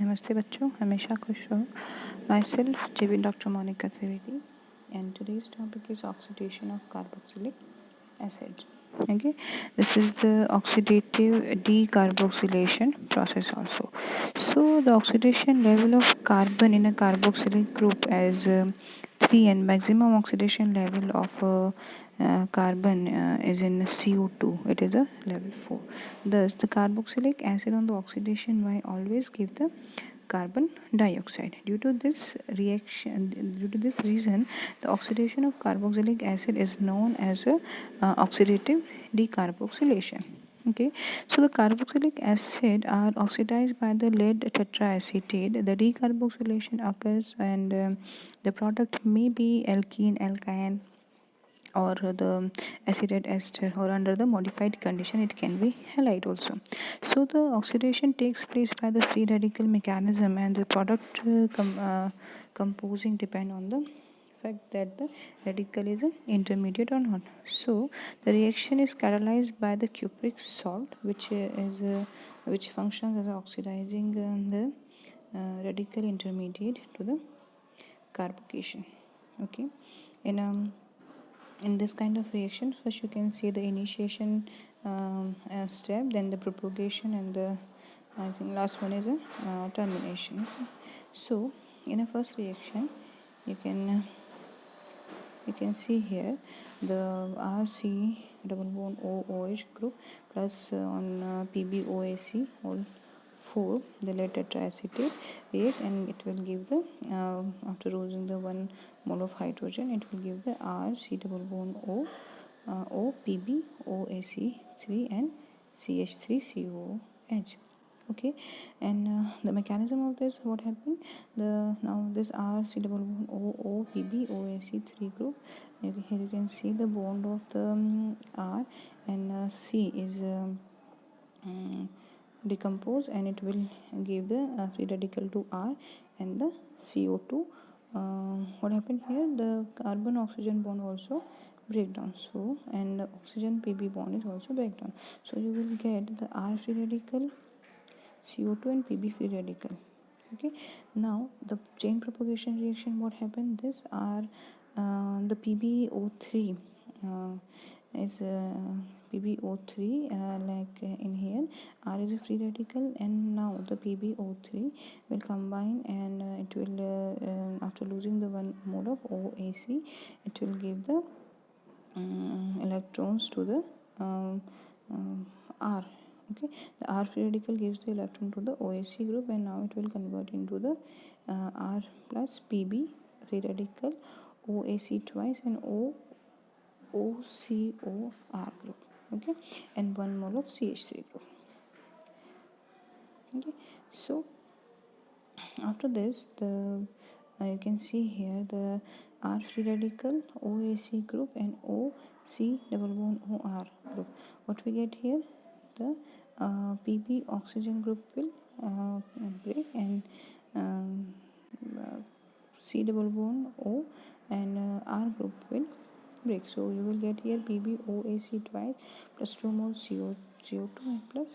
नमस्ते बच्चों, हमेशा खुश रहो। My self JB Dr. Monica Trivedi, and today's topic is oxidation of carboxylic acid. Okay, this is the oxidative decarboxylation process also. So the oxidation level of carbon in a carboxylic group as 3, and maximum oxidation level of carbon is in CO2. It is a level 4. Thus the carboxylic acid on the oxidation Y always give the carbon dioxide. Due to this reason, the oxidation of carboxylic acid is known as a oxidative decarboxylation. Okay, so the carboxylic acid are oxidized by the lead tetraacetate. The decarboxylation occurs, and the product may be alkene, alkyne, or the acetate ester, or under the modified condition it can be halide also. So the oxidation takes place by the free radical mechanism, and the product composing depend on the fact that the radical is an intermediate or not. So the reaction is catalyzed by the cupric salt, which functions as oxidizing the radical intermediate to the carbocation. Okay, in this kind of reaction, first you can see the initiation step, then the propagation, and the I think last one is a termination. So in a first reaction, you can see here the RC double bond OOH group plus on PbOAC whole 4, the lead tetraacetate react, and it will give the after losing the 1 mole of hydrogen, it will give the RC double bond O PbOAC 3 and CH3COOH. Okay, and the mechanism of this, what happened, now this RC double bond O PbOAC 3 group, here you can see the bond of the R, and C is decompose, and it will give the free radical to R and the CO2. What happened here, the carbon oxygen bond also break down, so, and the oxygen Pb bond is also break down, so you will get the R free radical, CO2, and Pb free radical. Okay, now the chain propagation reaction, what happened, this are the PbO3 is PbO3 like in here R is a free radical, and now the PbO3 will combine, and it will after losing the 1 mole of OAC, it will give the electrons to the R. Okay, the R free radical gives the electron to the OAC group, and now it will convert into the R plus Pb free radical, OAC twice, and OCOR group. Okay, and 1 mole of CH3 group. Okay, so after this, the you can see here the R free radical, OAC group, and OC double bond OR group. What we get here, the Pb oxygen group will break, and C double bond O and R group will break. So you will get here PbOAC twice plus 2 mole CO2 and plus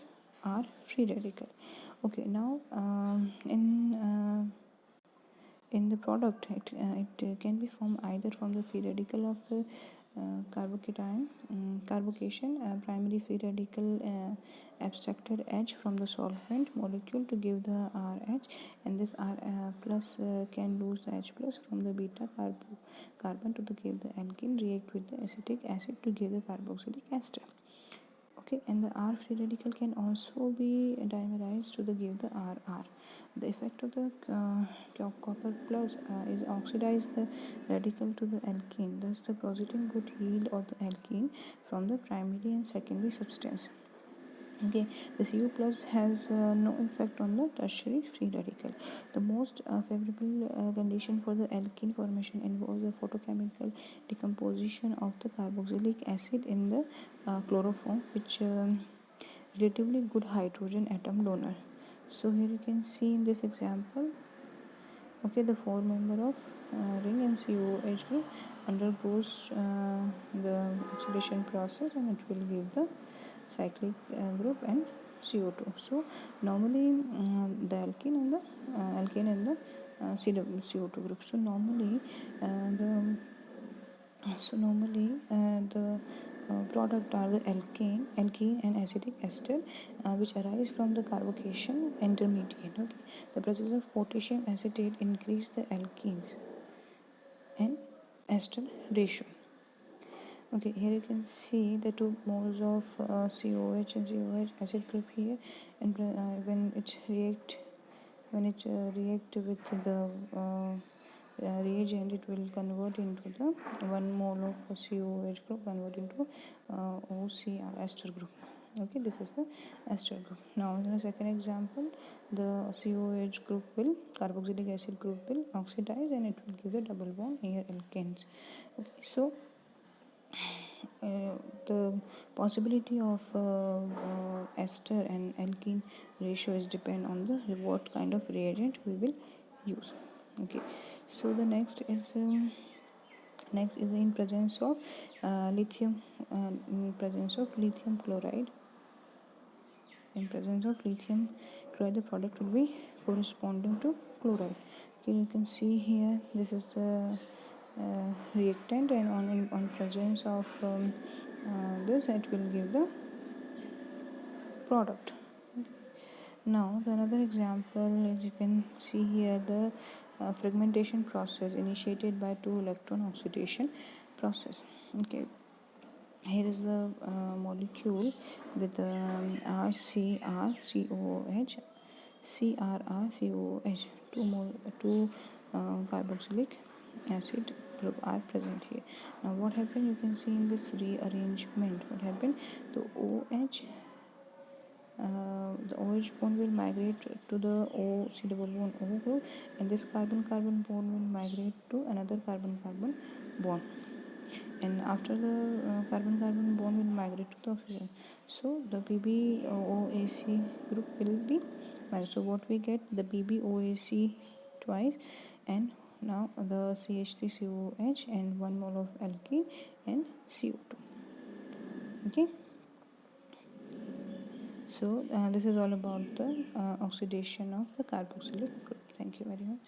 R free radical. Okay, now in the product, it can be formed either from the free radical of the carbocation, primary free radical abstracted H from the solvent molecule to give the RH, and this R plus can lose the H plus from the beta carbon to give the alkene, react with the acetic acid to give the carboxylic ester. Okay, and the R free radical can also be dimerized to give the RR. The effect of the copper plus is oxidize the radical to the alkene, thus the producing good yield of the alkene from the primary and secondary substance. Okay, the Cu plus has no effect on the tertiary free radical. The most favorable condition for the alkene formation involves the photochemical decomposition of the carboxylic acid in the chloroform, which relatively good hydrogen atom donor. So here you can see in this example, okay, the 4 member of ring and COH group undergoes the oxidation process, and it will give the cyclic group and CO2. So normally the alkane and the CO2 group. So normally the product are the alkene and acetic ester, which arise from the carbocation intermediate. Okay, the presence of potassium acetate increase the alkenes and ester ratio. Okay, here you can see the 2 moles of COH and COH acid group here, and when it react with the reagent, it will convert into the 1 mole of COH group convert into OCR ester group. Okay, this is the ester group. Now in the second example, the COH group will carboxylic acid group will oxidize and it will give a double bond here alkanes. Okay, so the possibility of ester and alkene ratio is depend on the what kind of reagent we will use. Okay, so the next is in presence of lithium chloride. In presence of lithium chloride, the product will be corresponding to chloride. Okay, you can see here this is the reactant, and on presence of this, it will give the product. Now the another example, as you can see here, the fragmentation process initiated by 2 electron oxidation process. Okay, here is the molecule with RCrCOOH, CrRCOOH, two carboxylic acid group are present here. Now what happened, you can see in this rearrangement, what happened, the OH bond will migrate to the OC double bond O group, and this carbon carbon bond will migrate to another carbon carbon bond, and after the carbon carbon bond will migrate to the oxygen. So the PbOAC group will be migrated. So what we get, the PbOAC twice, and now the CH3COH and 1 mole of alkene and CO2. Okay, so this is all about the oxidation of the carboxylic group. Thank you very much.